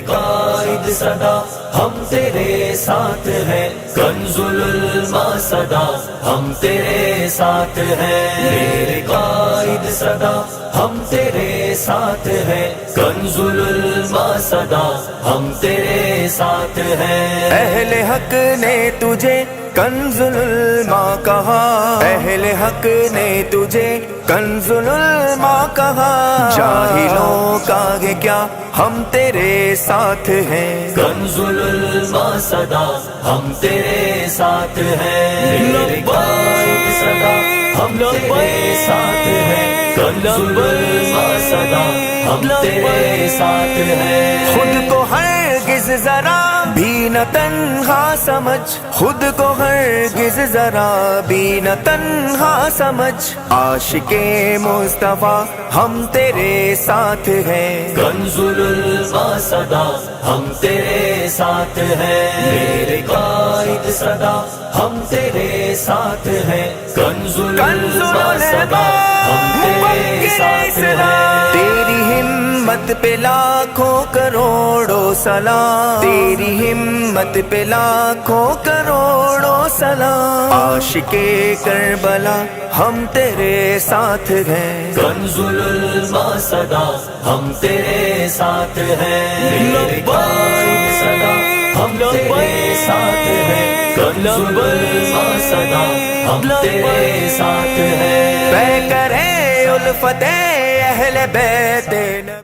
قائد صدا ہم تیرے ساتھ ہیں، کنز العلماء صدا ہم تیرے ساتھ ہیں، میرے قائد صدا ہم تیرے ساتھ ہیں، کنز العلماء صدا ہم تیرے ساتھ ہیں۔ اہل حق نے تجھے کنز العلماء کہا، اہل حق نے تجھے کنز العلماء کہا، جاہلوں کا ہے کیا ہم تیرے ساتھ ہیں، کنز العلماء صدا ہم تیرے ساتھ ہیں، میرے قائد صدا ہم تیرے ساتھ ہیں، کنز العلماء صدا ہم تیرے ساتھ ہیں۔ خود کو ہرگز ذرا بھی نہ تنہا سمجھ، خود کو ہرگز ذرا بھی نہ تنہا سمجھ، عاشق مصطفیٰ ہم تیرے ساتھ ہیں، کنز العلماء صدا ہم تیرے ساتھ ہیں، میرے قائد صدا ہم تیرے ساتھ ہیں، کنز العلماء صدا ہم تیرے ساتھ ہیں۔ تیری ہمت پہ لاکھوں کروڑوں سلام، تیری ہمت پہ لاکھوں کروڑوں سلام، عاشق کربلا ہم تیرے ساتھ ہیں، کنز العلماء صدا ہم تیرے ساتھ ہیں، میرے قائد صدا ہم تیرے ساتھ ہیں، کنز العلماء صدا ہم تیرے ساتھ ہیں۔ پے کرے الفت اہل بیت